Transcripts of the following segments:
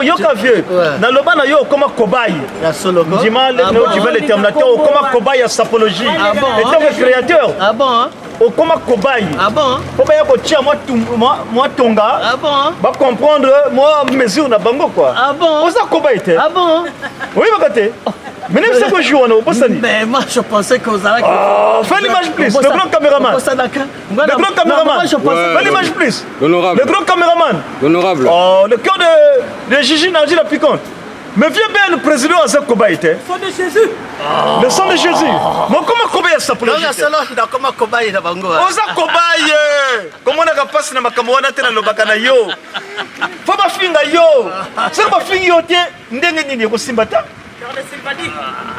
Yoka vieux, dans le bana yo comme cobaye. La solo. Dis-moi, tu veux le terminateur comme cobaye à sapologie. Ah bon? Et tant que créateur. Ah bon? Comme cobaye. Ah bon? Faut pas que tiens moi tonga. Ah bon? Va comprendre moi mesure na bango quoi. Ah bon? On ça cobaye te. Ah bon? Oui va côté. Mais même ça que joue on pas ça. Mais moi je pensais que vous allez. Fais l'image plus. Le grand caméraman. Le grand caméraman. Fais l'image plus. L'honorable. Le grand caméraman. L'honorable. Oh, le cœur de Gigi Nardi la piquante. Mais viens bien le président à ce combat était. Le sang de Jésus. Le sang de Jésus. Mais comment combat ça pour le Jésus? Non, comment combat il a bango? Oza combat. Comment on a passé na makamwana tena no bakana yo. Faut pas finga yo. C'est pas finga yo tie ndenge nini ko simbata.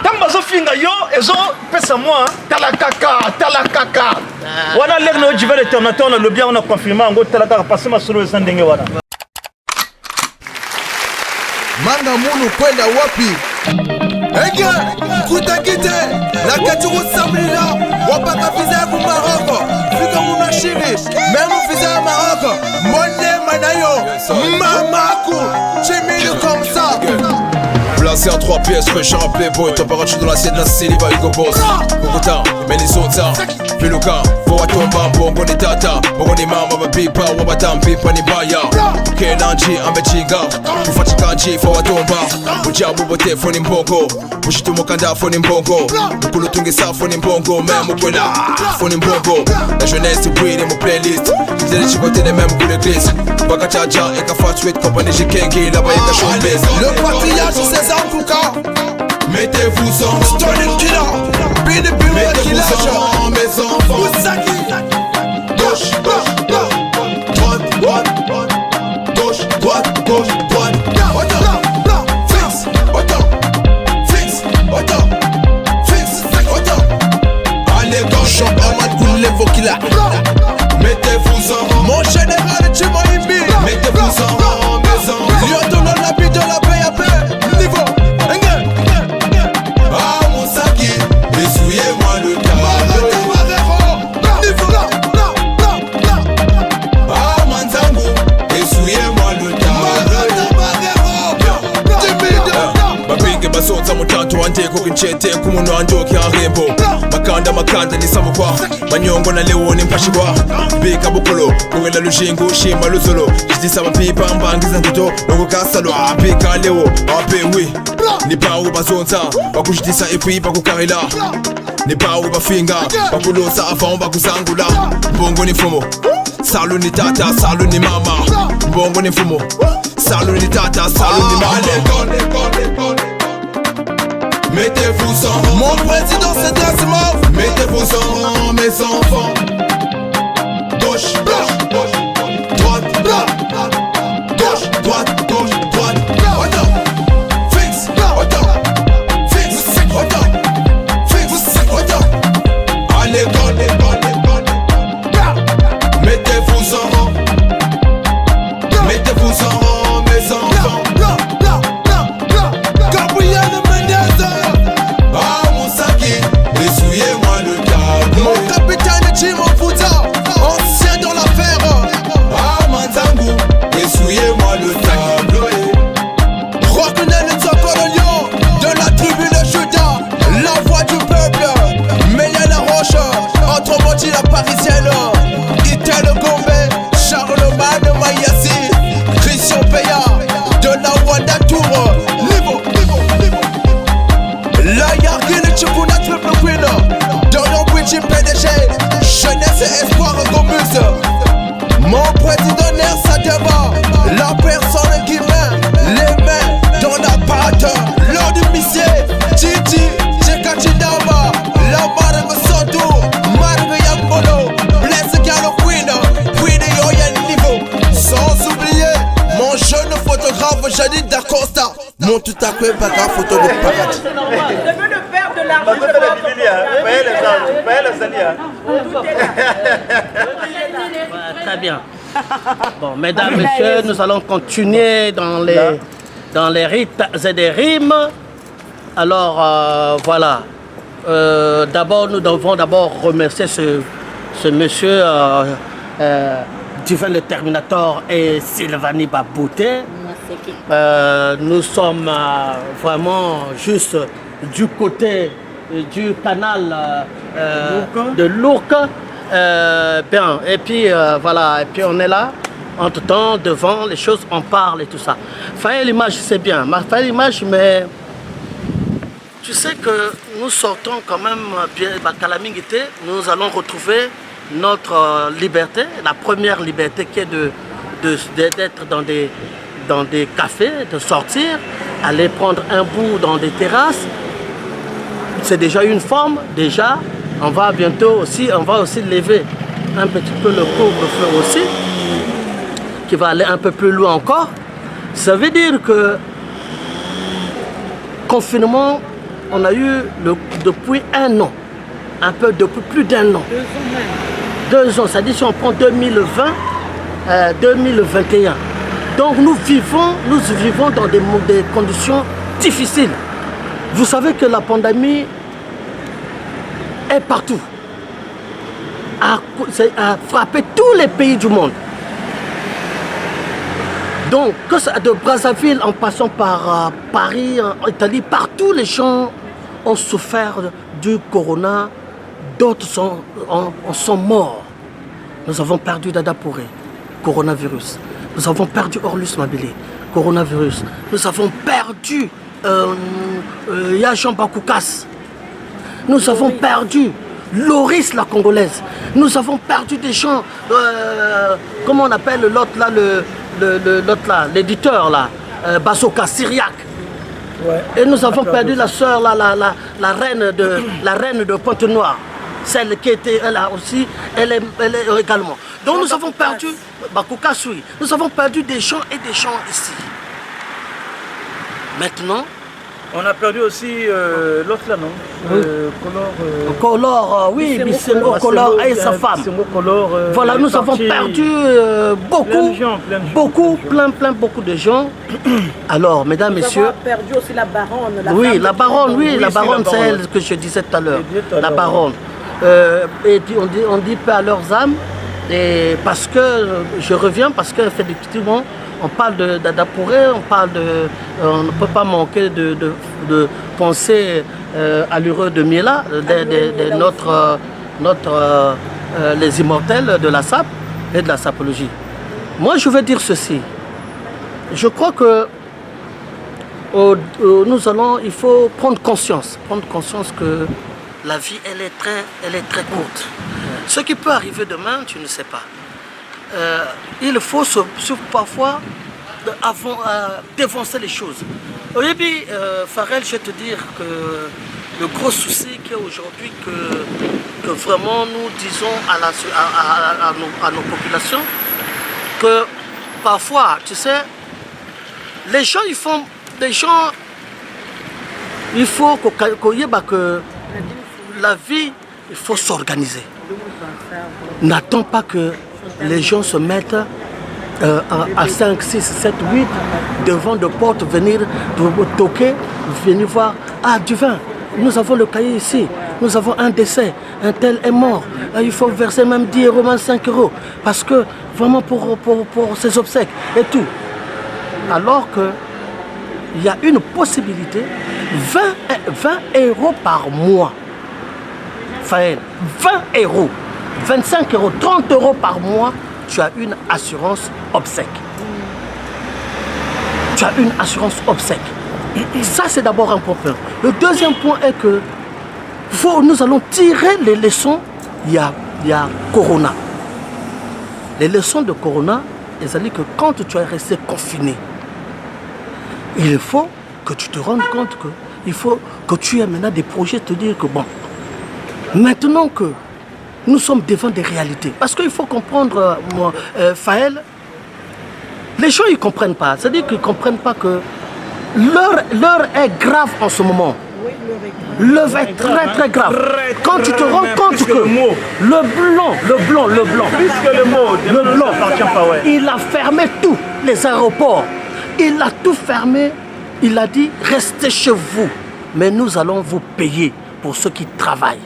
Tamba zo finga yo ezo pesa moi talakaka. Wana lerno jiva le terminateur na le bien on a confirmé ngo talakaka passer ma solo ndenge wana. Manga munu kwenda wapi? Ege, kutakite, la katuru samlila, wapaka visa ya Maroko, fika muna shiri, memu visa ya Maroko, mone manayo, mamaku, chimini comme ça. Placé en 3 pièces, fraîcheur à Playboy, température dans l'assiette de la célibat, Hugo Boss. Bogota, Minnesota, Filuka, Boatomba, Bongo ni Tata, Bongo ni Mama, Babipa, Wabatam, Pipa ni Baya. Kelanji, Ambechiga, Kufachikanji, Fawatomba, Bujabu Bote, Foni Mbongo, Bushitu Mokanda, Foni Mbongo, Mukulutungi Foni Mbongo, même Mukwela, Foni Mbongo. La jeunesse, oui, mon playlist, les chicotés, les mêmes coups d'église. Bakachaja, Eka Fatuit, Compagnie Jikengi, là-bas, Eka Showbiz. Le patriarche, c'est en tout cas. Mettez-vous en Stolen Killer, Bini Bini Mettez-vous en mes enfants. Moussaki, gauche, droite, gauche, droite, droite. Fixe, fixe, fixe, allez, gauche, Ahmad Koulé Vokila. Mettez-vous en mon général, tu m'as aimé. Mettez-vous en mes enfants. Lieutenant la bite de la paix à paix. Niveau. Ah, Moussaki, essuyez-moi le tableau. Niveau. Ah, Manzango, essuyez-moi le tableau. Babinge basonza mutanto wanje kukinchete kumuno anjoki arembo. Makanda ni samukwa. Manyongo na leo ni mpashibwa. Bika bukolo, kungela lushingu, shima luzolo. Jidisa mapipa mbangiza nkuto, nongo kasalo. Bika leo, apewi. Ni bawu bazonza, bakujidisa epui bakukarila. Ni bawu bafinga, bakulosa avant bakuzangula. Mbongo ni fumo, salu ni tata, salu ni mama. Mbongo ni fumo, salu ni tata, salu ni mama. Mettez-vous en mon président c'est Dasmov. Mettez-vous en mes enfants. Gauche, droite, gauche, droite. Fixe, allez, mettez-vous en mes enfants. Essuyez-moi le tableau. Mon capitaine Jimon Fouta, ancien dans l'affaire. Ah Manzango, essuyez-moi le tableau. Reconnaît le Sokolonio de la tribu de Juda, la voix du peuple. Meilleur la roche, entre Moti la parisienne. Itel Gombe, Charlemagne Mayassi, Christian Peya, de la Wanda Tour. Niveau. La Yargine Chikuna Triple Queen, Dorian Bridge PDG, jeunesse et espoir Gomus. Mon président Nersa Deba, la personne qui met les mains dans la pâte. Lord du Missier, Titi, Tchekachidama, la Margue Soto, Margue Yambolo, Blesse Galo Queen, Queen Yoyen Niveau. Sans oublier mon jeune photographe Jadid Dacosta. Mon tout à coup bagarre photo de paradis. Je veux le père de l'argent. Très bien. Bon, mesdames, messieurs, nous allons continuer dans les rites et des rimes. Alors, voilà. D'abord, nous devons remercier ce monsieur Divin le Terminator et Sylvanie Babouté. Nous sommes vraiment juste du côté du canal de l'Ourcq. Bien, et puis voilà, et puis on est là, entre-temps, devant les choses, on parle et tout ça. Faire l'image, c'est bien, faire l'image, mais tu sais que nous sortons quand même bien, Calamingité, nous allons retrouver notre liberté, la première liberté qui est d'être dans des cafés, de sortir, aller prendre un bout dans des terrasses. C'est déjà une forme, déjà. On va bientôt aussi, on va aussi lever un petit peu le couvre-feu aussi, qui va aller un peu plus loin encore. Ça veut dire que confinement, on a eu depuis un an, un peu depuis plus d'un an. 2 ans, c'est-à-dire si on prend 2020, 2021. Donc nous vivons dans des conditions difficiles. Vous savez que la pandémie est partout, a frappé tous les pays du monde. Donc, que ça, de Brazzaville en passant par Paris, en Italie, partout les gens ont souffert du corona, d'autres sont morts. Nous avons perdu Dada Pouré, coronavirus. Nous avons perdu Orlus Mabélé, coronavirus. Nous avons perdu Yajan Bakoukas. Nous avons perdu Loris la Congolaise. Nous avons perdu des gens, comment on appelle l'autre là, l'autre là, l'éditeur là, Basoka Syriac. Ouais. Et nous avons perdu la sœur là, la reine de Pointe-Noire. Celle qui était là aussi, elle est également. Donc nous avons perdu Bakouka Soui. Nous avons perdu des gens et des gens ici. Maintenant, on a perdu aussi l'autre là, non? Color, oui, Bissengo Color et sa femme. Voilà, nous avons perdu beaucoup de gens. Alors, mesdames, messieurs. Nous avons perdu aussi la baronne. Oui, la baronne, c'est elle que je disais tout à l'heure. La baronne. Et puis on dit paix à leurs âmes. Et parce que, je reviens, parce qu'effectivement, on parle d'Dada Pouré, on ne peut pas manquer de penser à l'heureux de Miela, les immortels de la SAP et de la sapologie. Moi, je veux dire ceci. Je crois que il faut prendre conscience que la vie, elle est très courte. Ce qui peut arriver demain, tu ne sais pas. Il faut parfois défoncer les choses. Au début, Farel, je vais te dire que le gros souci qu'il y a aujourd'hui, que vraiment nous disons à nos populations, que parfois, tu sais, les gens, il faut que la vie, il faut s'organiser. N'attends pas que les gens se mettent à 5, 6, 7, 8 devant de portes, venir toquer, venir voir. Ah, du vin, nous avons le cahier ici, nous avons un décès, un tel est mort. Il faut verser même 10 euros, même 5 euros, parce que vraiment pour ses obsèques et tout. Alors qu'il y a une possibilité, 20 euros par mois. Faël, 20 euros, 25 euros, 30 euros par mois, tu as une assurance obsèque. Tu as une assurance obsèque. Ça, c'est d'abord un point. Le deuxième point est que nous allons tirer les leçons. Il y a Corona. Les leçons de Corona, c'est-à-dire que quand tu es resté confiné, il faut que tu te rendes compte qu'il faut que tu aies maintenant des projets, te dire que bon, maintenant que nous sommes devant des réalités, parce qu'il faut comprendre, Faël, les gens ils ne comprennent pas, c'est-à-dire qu'ils ne comprennent pas que l'heure est grave en ce moment. L'heure est très grave. Quand tu te rends compte que le blanc, il a fermé tous les aéroports, il a tout fermé, il a dit restez chez vous, mais nous allons vous payer pour ceux qui travaillent.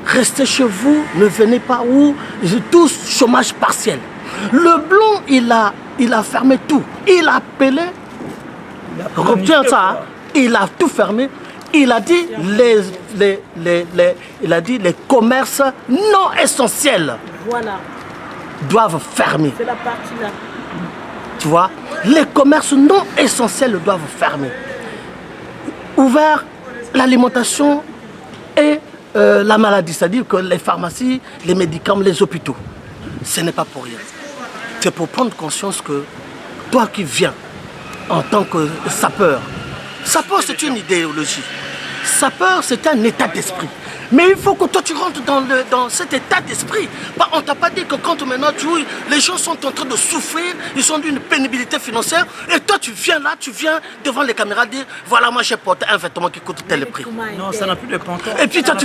Restez chez vous, ne venez pas où tous chômage partiel. Le blanc, il a fermé tout. Il a appelé, retiens ça, hein, il a tout fermé. Il a dit les commerces non essentiels doivent fermer. C'est la partie là. Tu vois, les commerces non essentiels doivent fermer. Ouvert l'alimentation et la maladie, c'est-à-dire que les pharmacies, les médicaments, les hôpitaux. Ce n'est pas pour rien. C'est pour prendre conscience que toi qui viens en tant que sapeur, sapeur c'est une idéologie. Sapeur, c'est un état d'esprit. Mais il faut que toi tu rentres dans cet état d'esprit. On ne t'a pas dit que quand maintenant les gens sont en train de souffrir, ils sont d'une pénibilité financière, et toi tu viens là, tu viens devant les caméras dire voilà, moi j'ai porté un vêtement qui coûte tel prix. Non, ça n'a plus de pantalon. Et puis toi tu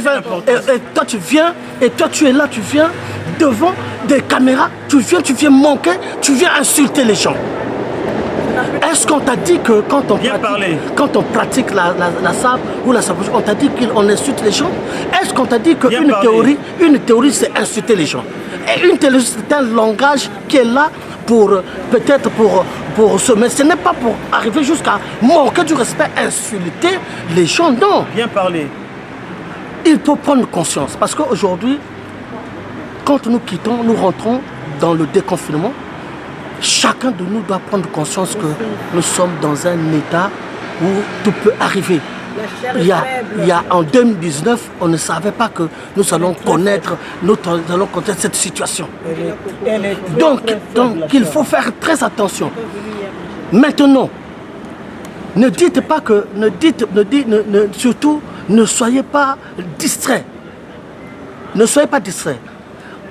viens, et toi tu es là, tu viens devant des caméras, tu viens manquer, tu viens insulter les gens. Est-ce qu'on t'a dit que quand on pratique la sape ou la sapologie, on t'a dit qu'on insulte les gens? Est-ce qu'on t'a dit qu'une théorie c'est insulter les gens? Et une théorie c'est un langage qui est là pour peut-être pour se... Mais ce n'est pas pour arriver jusqu'à manquer du respect, insulter les gens, non. Bien parler. Il faut prendre conscience parce qu'aujourd'hui, quand nous quittons, nous rentrons dans le déconfinement. Chacun de nous doit prendre conscience que nous sommes dans un état où tout peut arriver. En 2019, on ne savait pas que nous allons connaître cette situation. Donc, il faut faire très attention. Maintenant, ne dites pas que, surtout, ne soyez pas distraits. Ne soyez pas distraits.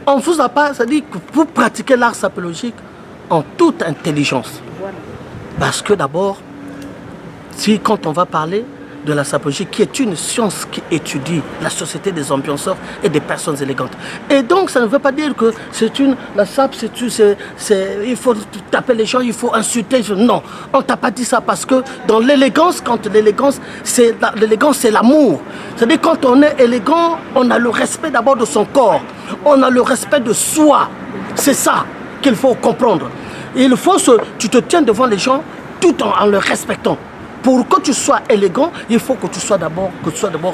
On ne vous a pas, c'est-à-dire que vous pratiquez l'art sapologique en toute intelligence. Parce que d'abord, quand on va parler de la sapologie, qui est une science qui étudie la société des ambianceurs et des personnes élégantes. Et donc, ça ne veut pas dire que la sape, il faut taper les gens, il faut insulter. Non, on ne t'a pas dit ça parce que dans l'élégance, l'élégance, c'est l'amour. C'est-à-dire quand on est élégant, on a le respect d'abord de son corps. On a le respect de soi. C'est ça qu'il faut comprendre. Il faut tu te tiens devant les gens tout en le respectant. Pour que tu sois élégant, il faut que tu sois d'abord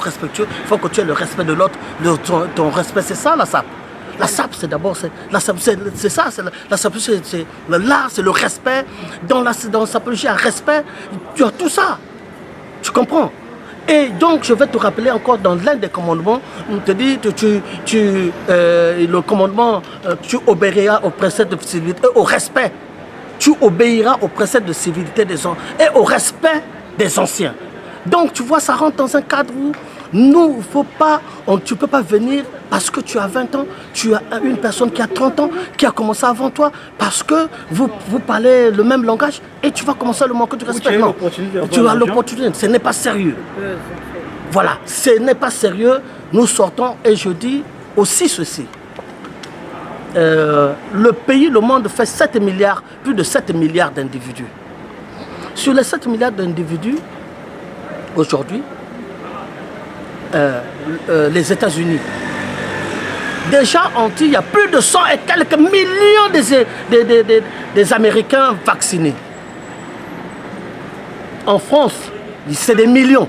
respectueux. Il faut que tu aies le respect de l'autre. Ton respect, c'est ça la sape. La sape, c'est d'abord, c'est ça. La sape, c'est l'art, c'est le respect. Dans la sapologie, un respect, tu as tout ça. Tu comprends? Et donc, je vais te rappeler encore dans l'un des commandements, on te dit, le commandement, tu obéiras aux préceptes de civilité, au respect. Tu obéiras aux préceptes de civilité des gens et au respect des anciens. Donc, tu vois, ça rentre dans un cadre où nous, tu ne peux pas venir parce que tu as 20 ans, tu as une personne qui a 30 ans, qui a commencé avant toi, parce que vous parlez le même langage et tu vas commencer à le manquer du respect. Non, tu as l'opportunité, ce n'est pas sérieux. Voilà, ce n'est pas sérieux. Nous sortons et je dis aussi ceci. Le pays, le monde fait 7 milliards, plus de 7 milliards d'individus. Sur les 7 milliards d'individus, aujourd'hui, les États-Unis, déjà on dit il y a plus de 100 et quelques millions des Américains vaccinés. En France, c'est des millions.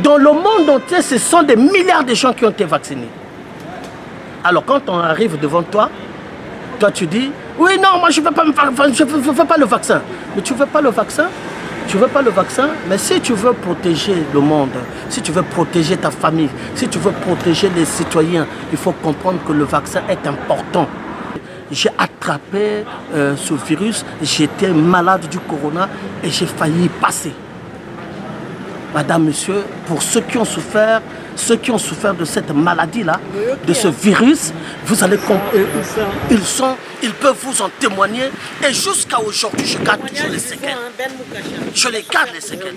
Dans le monde entier, ce sont des milliards de gens qui ont été vaccinés. Alors quand on arrive devant toi, tu dis, oui, non, moi je ne veux pas le vaccin. Mais tu ne veux pas le vaccin, mais si tu veux protéger le monde, si tu veux protéger ta famille, si tu veux protéger les citoyens, il faut comprendre que le vaccin est important. J'ai attrapé ce virus, j'étais malade du corona et j'ai failli y passer. Madame, monsieur, pour ceux qui ont souffert de cette maladie-là, de ce virus, vous allez ils peuvent vous en témoigner. Et jusqu'à aujourd'hui, je garde les séquelles. Je les garde, les séquelles.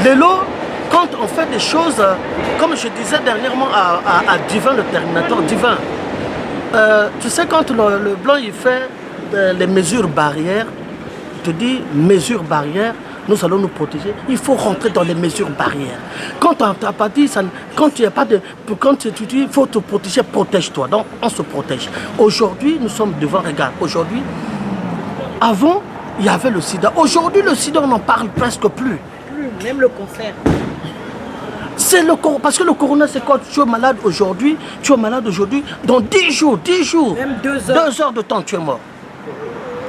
Lélo, quand on fait des choses, comme je disais dernièrement à Divin, le Terminator, Divin, tu sais, quand le blanc il fait les mesures barrières, il te dit mesures barrières, nous allons nous protéger. Il faut rentrer dans les mesures barrières. Quand tu n'as pas dit, quand tu dis il faut te protéger, protège-toi. Donc on se protège. Aujourd'hui, nous sommes devant, regarde, aujourd'hui, avant, il y avait le sida. Aujourd'hui, le sida, on n'en parle presque plus. Même le cancer. C'est parce que le corona, c'est quoi? Tu es malade aujourd'hui, dans 10 jours, même 2 heures. 2 heures de temps, tu es mort.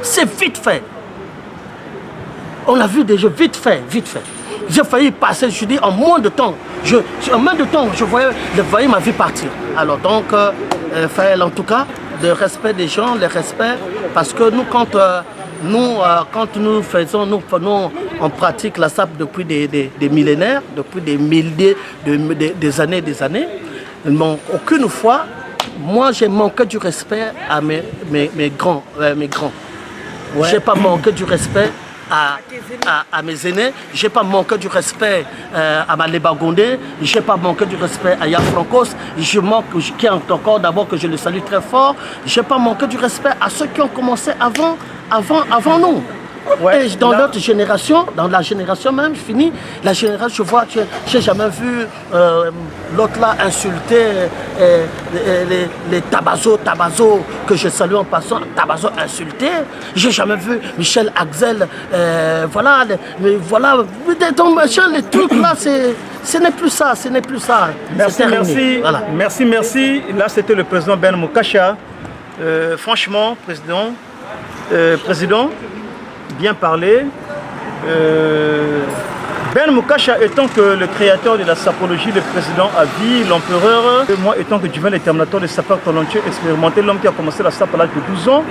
C'est vite fait. On a vu déjà, vite fait. J'ai failli passer, je dis, en moins de temps. En moins de temps, je voyais ma vie partir. Alors donc, Faël, en tout cas, le respect des gens, le respect, parce que nous, quand nous faisons, on pratique la SAP depuis des millénaires, depuis des milliers, des années. Mais aucune fois, moi, j'ai manqué du respect à mes grands. Ouais. J'ai pas manqué du respect à mes aînés, j'ai pas manqué du respect à Maléba Gondé, j'ai pas manqué du respect à Yafrancos, qui est encore d'abord que je le salue très fort, j'ai pas manqué du respect à ceux qui ont commencé avant nous. Ouais, et dans notre génération, dans la génération même, je finis, la génération, je vois, j'ai jamais vu l'autre là insulter les Tabazo, que je salue en passant, Tabazo insulter. J'ai jamais vu Michel Axel, voilà, les trucs là, ce n'est plus ça. Merci. Voilà. Merci. Là, c'était le président Ben Moukasha. Franchement, président, bien parlé. Ben Moukasha étant que le créateur de la sapologie, le président à vie, l'empereur, moi étant que Duval est terminateur de sapeurs talentueux expérimenté, l'homme qui a commencé la sape à l'âge de 12 ans,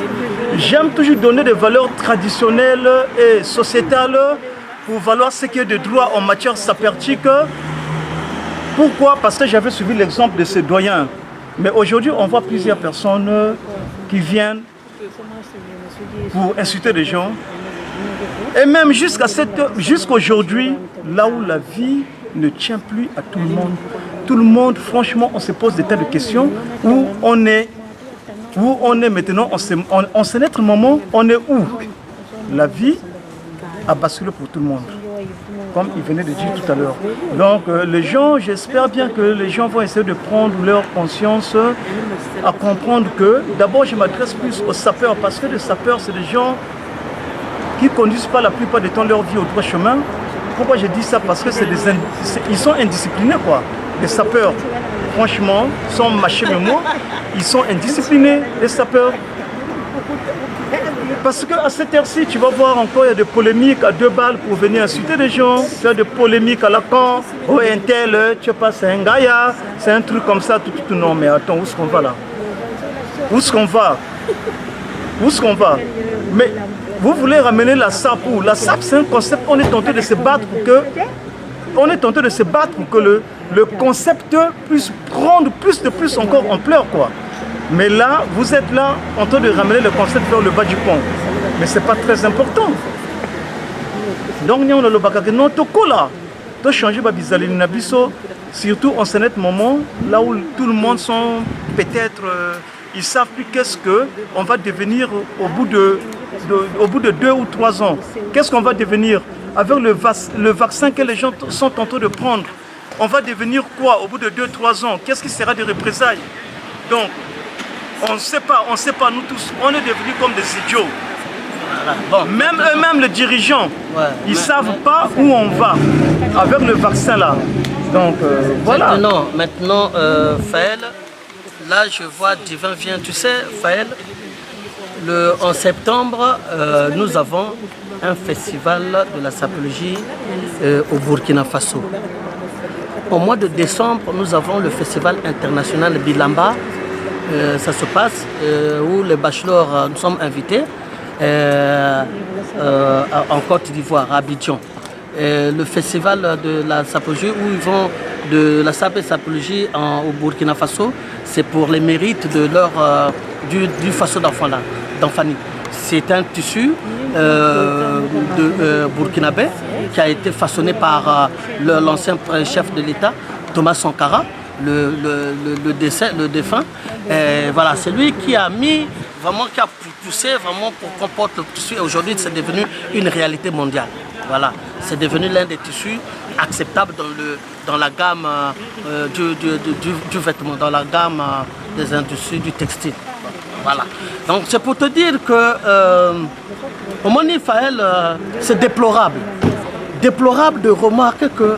j'aime toujours donner des valeurs traditionnelles et sociétales pour valoir ce qui est de droit en matière sapertique. Pourquoi? Parce que j'avais suivi l'exemple de ces doyens. Mais aujourd'hui, on voit plusieurs personnes qui viennent pour insulter les gens. Et même jusqu'aujourd'hui, là où la vie ne tient plus à tout le monde, franchement, on se pose des tas de questions. Où on est maintenant, on sait notre moment, on est où? La vie a basculé pour tout le monde, comme il venait de dire tout à l'heure. Donc les gens, j'espère bien que les gens vont essayer de prendre leur conscience à comprendre que, d'abord je m'adresse plus aux sapeurs, parce que les sapeurs, c'est des gens qui ne conduisent pas la plupart du temps leur vie au droit chemin. Pourquoi je dis ça? Parce que ils sont indisciplinés, quoi. Les sapeurs, franchement, sans mâcher le mot, ils sont indisciplinés, les sapeurs. Parce qu'à cette heure-ci, tu vas voir encore, il y a des polémiques à 2 balles pour venir insulter les gens. Tu as des polémiques à la con, oh un tel, tu sais pas, c'est un gaïa, c'est un truc comme ça, tout. Non, mais attends, où est-ce qu'on va là? Où est-ce qu'on va? Mais vous voulez ramener la SAP où? La SAP, c'est un concept, on est tenté de se battre pour que le concept puisse prendre plus encore ampleur, quoi. Mais là, vous êtes là en train de ramener le concept vers le bas du pont. Mais ce n'est pas très important. Donc, nous avons le bagage. Non, tout là. Tout changer, surtout en ce moment, là où tout le monde sont peut-être, ils savent plus qu'est-ce qu'on va devenir au bout de 2 ou 3 ans. Qu'est-ce qu'on va devenir avec le vaccin que les gens sont en train de prendre? On va devenir quoi au bout de 2-3 ans? Qu'est-ce qui sera des représailles? Donc, on ne sait pas, nous tous, on est devenus comme des idiots. Bon, même eux-mêmes, les dirigeants, ils ne savent pas où on va avec le vaccin là. Donc, voilà. Maintenant Faël, là je vois Divin vient, tu sais, Faël, en septembre, nous avons un festival de la sapologie au Burkina Faso. Au mois de décembre, nous avons le festival international Bilamba. Ça se passe où les bachelors, nous sommes invités en Côte d'Ivoire, à Abidjan. Le festival de la sapologie où ils vont de la SAP et sapologie au Burkina Faso, c'est pour les mérites de du faso d'Anfani. C'est un tissu burkinabé qui a été façonné par l'ancien chef de l'État, Thomas Sankara, le défunt. Voilà, c'est lui qui a poussé vraiment pour qu'on porte le tissu. Et aujourd'hui, c'est devenu une réalité mondiale. Voilà, c'est devenu l'un des tissus acceptables dans la gamme du vêtement, dans la gamme des industries du textile. Voilà. Donc c'est pour te dire que mon Faël, c'est déplorable. Déplorable de remarquer que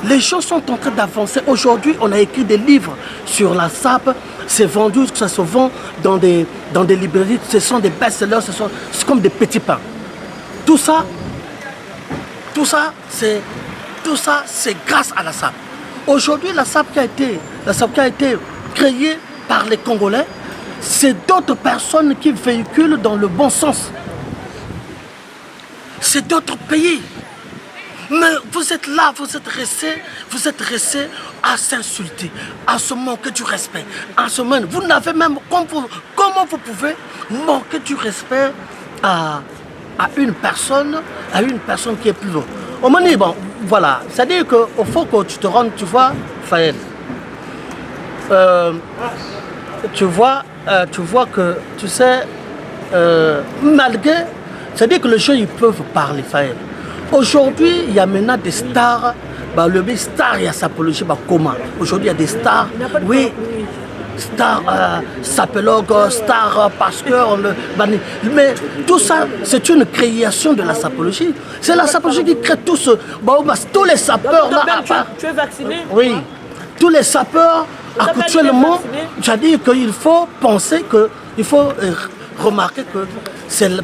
les choses sont en train d'avancer. Aujourd'hui, on a écrit des livres sur la sape. C'est vendu, ça se vend dans des librairies. Ce sont des best-sellers, c'est comme des petits pains. Tout ça, c'est grâce à la sape. Aujourd'hui, la sape qui a été créée par les Congolais, c'est d'autres personnes qui véhiculent dans le bon sens. C'est d'autres pays. Mais vous êtes là, vous êtes restés à s'insulter, à se manquer du respect. Vous n'avez même... Comment vous pouvez manquer du respect à une personne qui est plus haut? On m'a dit, bon, voilà, c'est-à-dire qu'il faut que tu te rendes, tu vois, Faël, tu vois que, tu sais, malgré, c'est-à-dire que les gens, ils peuvent parler, Faël. Aujourd'hui, il y a maintenant des stars, le star, il y a sapologie, comment? Aujourd'hui, il y a des stars, oui, stars, sapologue, stars, pasteur, mais tout ça, c'est une création de la sapologie. C'est la sapologie qui crée tout ce... tous les sapeurs... Tu es vacciné? Oui, tous les sapeurs, actuellement, c'est-à-dire qu'il faut penser que, il faut remarquer que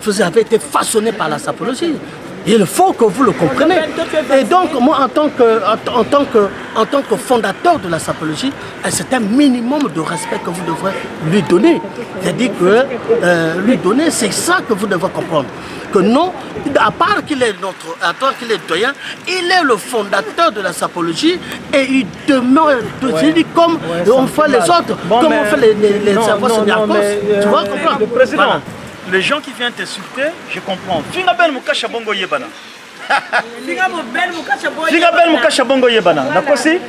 vous avez été façonné par la sapologie. Il faut que vous le compreniez. Et donc, moi, en tant que fondateur de la sapologie, c'est un minimum de respect que vous devrez lui donner. C'est-à-dire que lui donner, c'est ça que vous devez comprendre. Que non, à part qu'il est doyen, il est le fondateur de la sapologie et il demeure comme on fait les autres, comme on fait les services de tu vois comprendre. Le président. Voilà. Les gens qui viennent t'insulter, je comprends. Finga bel mukasha bongo yebana. Finga bel mukasha bongo yebana. Nakosi?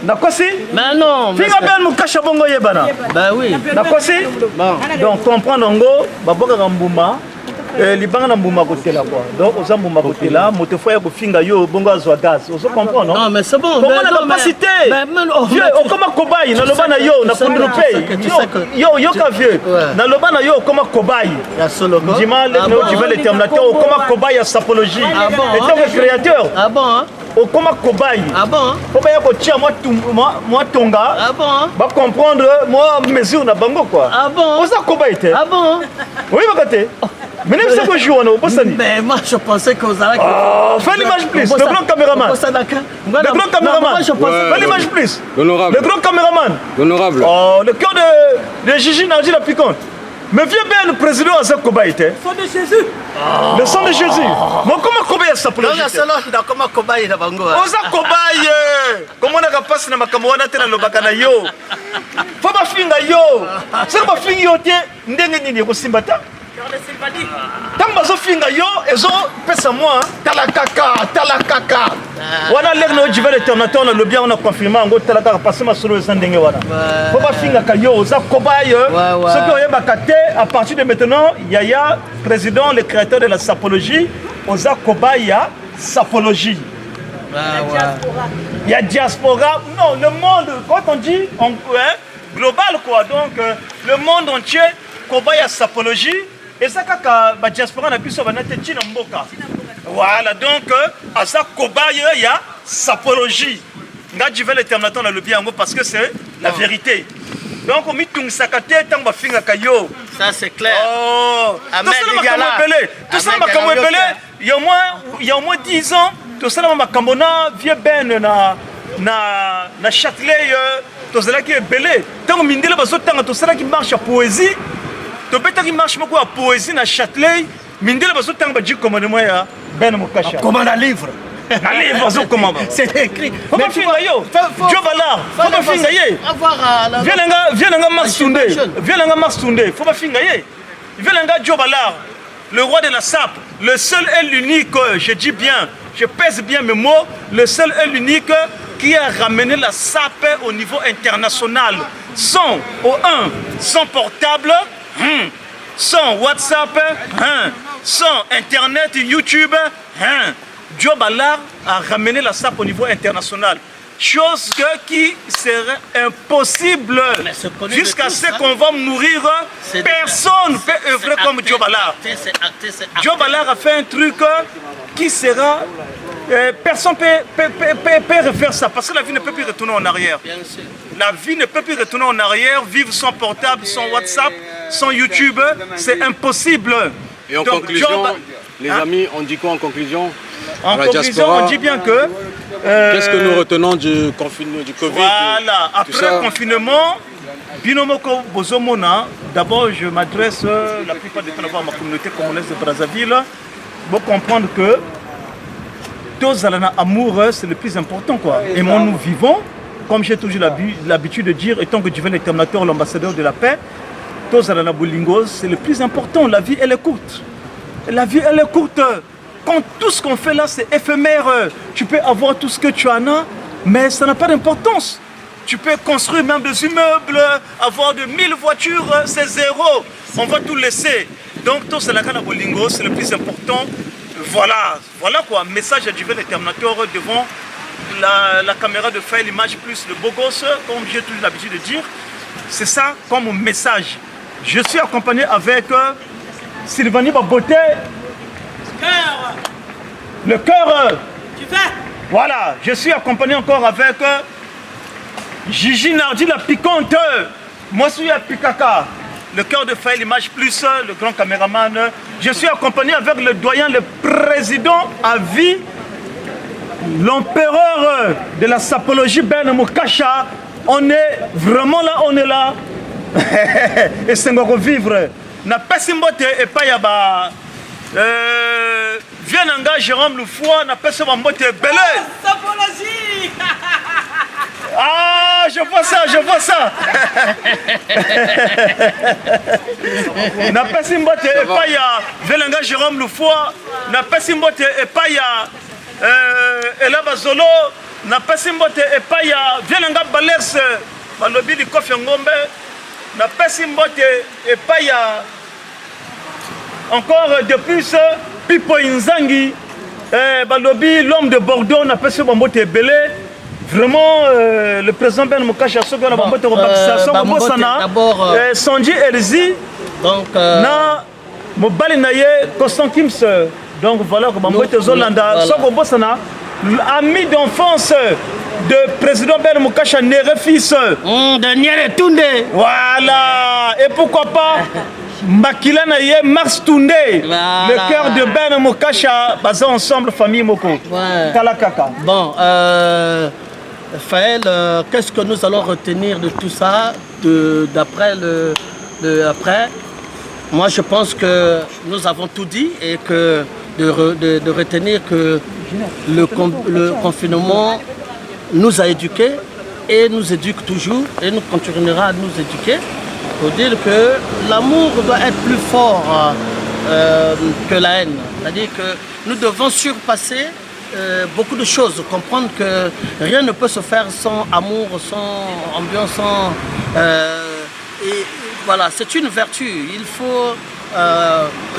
Nakosi? Mais non. Finga bel mukasha bongo yebana. Ben oui. Nakosi? Bon. Donc comprendre ngo baboka ngambuma. Libanga na mbuma kotela quoi. Donc aux mbuma kotela, moto foya ko finga yo bongo azwa gaz. Vous comprenez non? Non mais c'est bon. Comment la capacité? Vieux, comment cobaye na loba na yo na kondrope. Yo ka vieux. Na loba na yo comment cobaye. La sologo. Dis-moi tu veux le terminateur comment cobaye à sapologie. Et tant que créateur. Ah bon hein? Au comment cobaye. Ah bon? Cobaye ko tia moi tonga. Ah bon? Va comprendre moi mesure na bango quoi. Ah bon? Oza cobaye te. Ah bon? Oui bakate. Mais même ça que je joue, mais moi je pensais que vous allez... fais l'image plus, le grand caméraman. Le grand caméraman. Fais l'image plus. L'honorable. Le grand caméraman. L'honorable. Oh, le cœur de Gigi Nardi la piquante. Mais viens bien le président à Kobaïte. Le sang de Jésus. Le sang de Jésus. Mais comment Kobaï ça pour le Jésus? Non, comment Kobaï na bango. Oza Kobaï. Comment on a passé na makamwana tena lobakana yo. Faut pas finga yo. C'est pas finga yo té ndenge nini ko simbata. Tant bazo finga yo ezo pesa moi talakaka wana legno jiva le terminateur na lobia on a confirmé ngo talakaka passer ma solo ndenge wana faut pas finga ka yo za kobaye ce que oyeba kate à partir de maintenant Yaya président le créateur de la sapologie oza kobaya sapologie il y a diaspora non le monde quand on dit global quoi donc le monde entier kobaya sapologie. Et ça, quand la diaspora n'a plus ça, voilà, donc, à ça, Kobaye, il y a sapologie. Je vais le terminateur dans le bien parce que c'est la vérité. Donc, on met tout ça, ça c'est clair. Oh, tout ça, il y a au moins 10 ans, tout ça, ma vieux Ben, na Châtelet, tout ça qui est belé. Tant que ça qui marche à poésie. Tu peux te marcher beaucoup à poésie na Châtelet, mindele baso tanga badji commandement ya Ben Mukasha. Commande un livre. Un livre zo commande. C'est écrit. Mais finga yo. Joe Ballard. Faut pas finga ye. Viens nga Max Toundé. Viens nga Max Toundé. Faut pas finga ye. Viens nga Joe Ballard. Le roi de la sape, le seul et l'unique, je dis bien, je pèse bien mes mots, le seul et l'unique qui a ramené la sape au niveau international. Son portable. sans WhatsApp, sans Internet, YouTube, Joe Ballard a ramené la SAP au niveau international. Chose qui serait impossible jusqu'à ce qu'on va mourir. Personne ne peut œuvrer comme Joe Ballard. Joe Ballard a fait un truc qui sera... personne ne peut refaire ça parce que la vie ne peut plus retourner en arrière. La vie ne peut plus retourner en arrière, vivre sans portable, sans WhatsApp, sans YouTube, c'est impossible. Et en conclusion, les amis, on dit quoi en conclusion? En conclusion, on dit bien que... Qu'est-ce que nous retenons du confinement, du Covid? Voilà, après le confinement, Binomoko Bozomona, d'abord je m'adresse la plupart du temps à ma communauté congolaise de Brazzaville pour comprendre que tous amour, c'est le plus important. Aimons-nous vivons, comme j'ai toujours l'habitude de dire, étant que Dieu est l'éternateur, l'ambassadeur de la paix, tous Bolingo, c'est le plus important. La vie, elle est courte. La vie, elle est courte. Quand tout ce qu'on fait là, c'est éphémère. Tu peux avoir tout ce que tu en as, mais ça n'a pas d'importance. Tu peux construire même des immeubles, avoir de 1000 voitures, c'est zéro. On va tout laisser. Donc, tout cela, Bolingo, c'est le plus important. Voilà quoi. Message à Dieu l'éternateur devant la caméra de faire l'image plus le beau gosse, comme j'ai toujours l'habitude de dire. C'est ça comme message. Je suis accompagné avec Sylvanie Baboté. Le cœur. Tu fais? Voilà, je suis accompagné encore avec Gigi Nardi la piquante. Moi je suis à Pikaka. Le cœur de faire l'image plus le grand caméraman. Je suis accompagné avec le doyen, le président à vie, l'empereur de la sapologie Ben Mukasha. On est vraiment là, on est là. Et c'est encore vivre. Na pesimbote et pas yaba. Viens en Jérôme Loufoua, na pesimbote belé. Sapologie. Ah, je vois ça. Na pesimbote et pas ya. Viens en Jérôme Loufoua, na pesimbote et pas ya. Elaba Zolo, na pesimbote et pas ya. Viens en Balers, balobi di Kofi Ngombe. Na pesimbote et pas ya. Encore de plus, Pipo Inzangi, balobi l'homme de Bordeaux, na pesimbote belé. Vraiment, le président Ben Mukasha Sogana Bambote Robakisation, d'abord Sanji Elzi, donc na Mobali Naye, Constant Kims, donc voilà, Bambote Zolanda, Sogobosana, ami d'enfance de président Ben Mukasha Nere fils de Nyere Tunde. Voilà, et pourquoi pas Makila Naye Mars Tunde, le cœur de Ben Mukasha, basé ensemble, famille Moko, Kalakaka. Bon, Faël, qu'est-ce que nous allons retenir de tout ça, d'après après? Moi, je pense que nous avons tout dit et que de retenir que le confinement nous a éduqués et nous éduque toujours et nous continuera à nous éduquer pour dire que l'amour doit être plus fort que la haine. C'est-à-dire que nous devons surpasser beaucoup de choses, comprendre que rien ne peut se faire sans amour, sans ambiance, sans... et voilà, c'est une vertu, il faut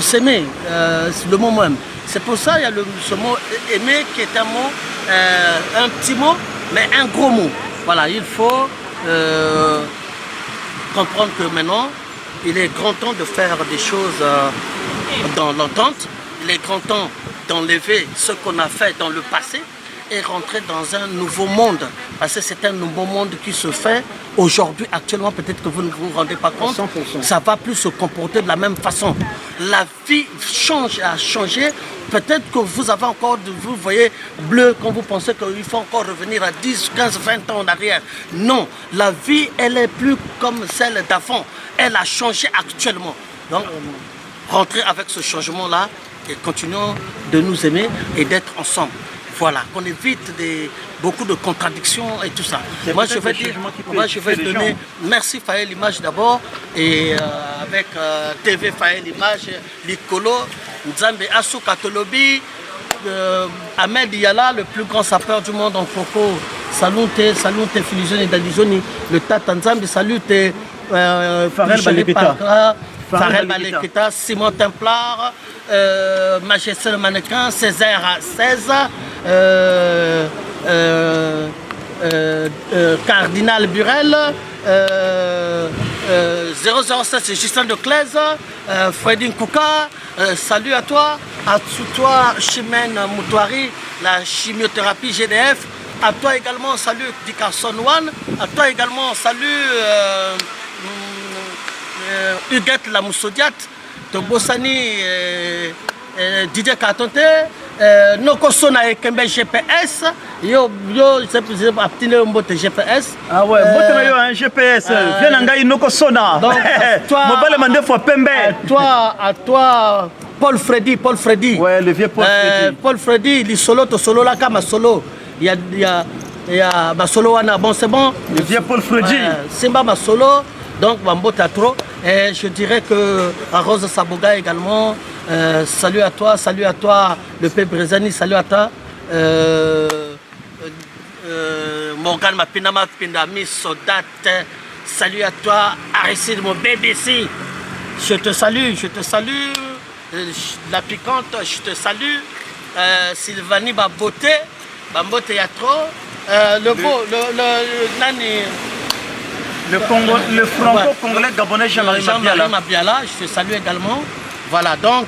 s'aimer, c'est le mot même. C'est pour ça qu'il y a ce mot aimer qui est un mot, un petit mot, mais un gros mot. Voilà, il faut comprendre que maintenant, il est grand temps de faire des choses dans l'entente, il est grand temps d'enlever ce qu'on a fait dans le passé et rentrer dans un nouveau monde. Parce que c'est un nouveau monde qui se fait aujourd'hui, actuellement, peut-être que vous ne vous rendez pas compte. 100%. Ça va plus se comporter de la même façon. La vie a changé. Peut-être que vous avez encore, vous voyez, bleu quand vous pensez qu'il faut encore revenir à 10, 15, 20 ans en arrière. Non, la vie, elle est plus comme celle d'avant. Elle a changé actuellement. Donc, rentrer avec ce changement-là, et continuons de nous aimer et d'être ensemble. Voilà, qu'on évite beaucoup de contradictions et tout ça. Moi je vais donner, merci Faël Image d'abord, et avec TV Faël Image, Licolo, Nzambe Assou Katolobi, Ahmed Yala, le plus grand sapeur du monde en Coco, salute Filisoni et Dalizoni, le Tata Nzambe, salute Farel Balibeta. Farel Balekita, Simon Templar, Majesté le mannequin, Césaire 16, Cardinal Burel, 007 c'est Justin de Claise, Freddy Nkouka, salut à toi Chimène Moutouari, la chimiothérapie GDF, à toi également salut Dickerson One, à toi également salut Huguette la Moussodiate, Tobosani Didier Katonte, Nokosona et Kembe GPS, yo c'est un mbote GPS. Ah ouais, mbote na yo un GPS. Viens ngai Nokosona. Donc toi, mobile mande fois Pembe. À toi Paul Freddy. Ouais, le vieux Paul Freddy. Paul Freddy, il solo to solo là comme solo. Il y a ma solo wana bon c'est bon. Le vieux Paul Freddy. Simba ma solo. Donc Bambote à trop. Et je dirais que à Rose Saboga également. Salut à toi, le P. Brezani, salut à toi. Morgan Mapinama Pindami Sodate, salut à toi. Aristide mon BBC, je te salue. La piquante, je te salue. Sylvanie Babote, Bambote Yatro. Le franco-congolais gabonais Jean-Marie Mabiala, je te salue également. Voilà, donc,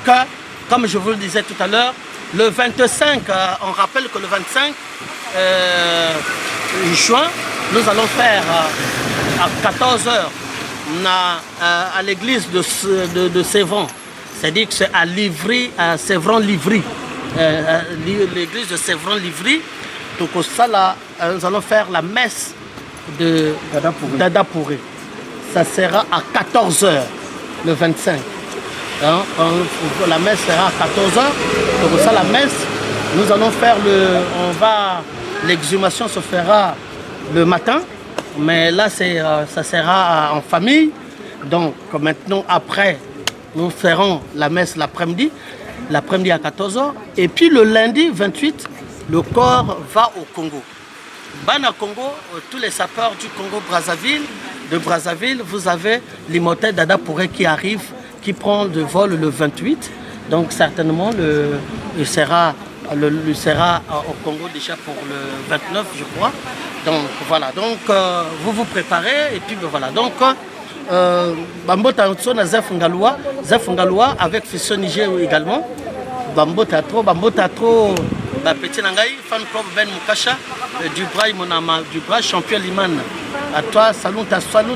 comme je vous le disais tout à l'heure, le 25, on rappelle que le 25 juin, nous allons faire à 14h à l'église de Sévran. C'est-à-dire que c'est à Livry, à Sévran-Livry. L'église de Sévran-Livry. Donc, ça, là, nous allons faire la messe de Dadapouré. Ça sera à 14h, le 25. Hein, la messe sera à 14h. Donc ça, la messe, nous allons faire l'exhumation se fera le matin, mais là ça sera en famille. Donc maintenant après, nous ferons la messe l'après-midi à 14h. Et puis le lundi 28, le corps va au Congo. Bana Congo, tous les sapeurs du Congo de Brazzaville, vous avez l'immotel Dadapouré qui arrive, qui prend le vol le 28, donc certainement il sera au Congo déjà pour le 29 je crois. Donc voilà, donc vous vous préparez et puis voilà. Donc Bambota na Zef Ngaloua avec Fisson Niger également. Bambota trop petit nangai fan club Ben Mukasha du Bras champion Liman. À toi, salut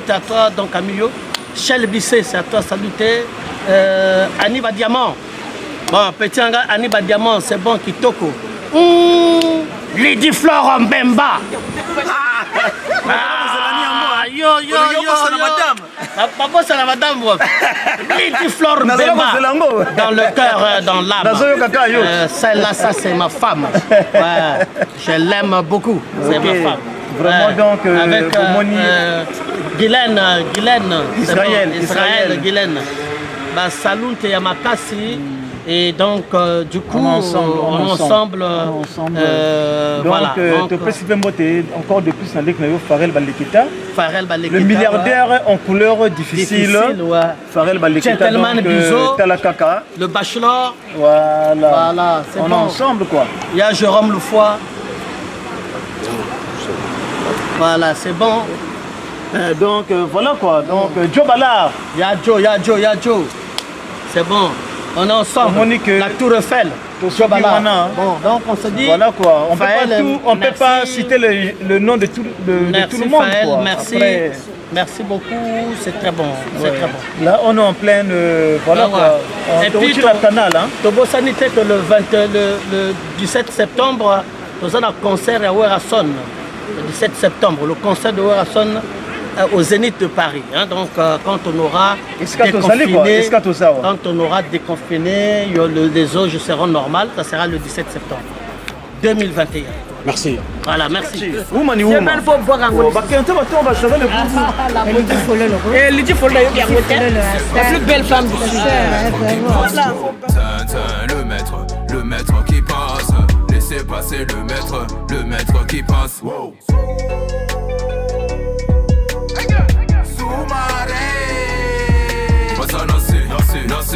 à toi donc Camillo. Shell Bissé, c'est à toi saluter. Aniba Diamant. Bon, petit Aniba Diamant, c'est bon, Kitoko. Lady Flore Mbemba. Papa, c'est la madame. Lady Flore Mbemba. Dans le cœur, dans l'âme. Celle-là, ça, c'est ma femme. Ouais, je l'aime beaucoup. C'est ma femme. Vraiment donc avec Guylaine Israël Guylaine salut Yamakasi et donc du coup on ensemble donc voilà tu peux s'y encore de plus dans le Farel Balekita le milliardaire en couleur difficile ouais. Farel Balekita Gentleman Bizo Talakaka le bachelor voilà c'est on bon. est ensemble quoi. Il y a Jérôme Loufoy. Voilà, c'est bon. Donc voilà quoi. Donc Joe Ballard. Il y a Joe. C'est bon. On est ensemble. La Tour Eiffel. Joe Ballard. Bon, donc on se dit. Voilà quoi. On peut pas citer le nom de tout le monde. Faël, quoi. merci. Après, merci beaucoup. C'est très bon. C'est très bon. Là on est en pleine. Voilà quoi. Et puis la canal. Tobo Sanité que le 17 septembre, nous avons un concert à Werrason. Le 17 septembre, le concert de Werrason au Zénith de Paris. Hein, donc quand on aura déconfiné, les autres seront normales, ça sera le 17 septembre 2021. Merci. Voilà, merci. La plus belle femme du Sud. Le maître qui passe. Laissez passer le maître qui passe. Wow. Sous-marin.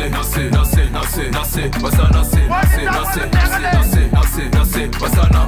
Nase, Basana,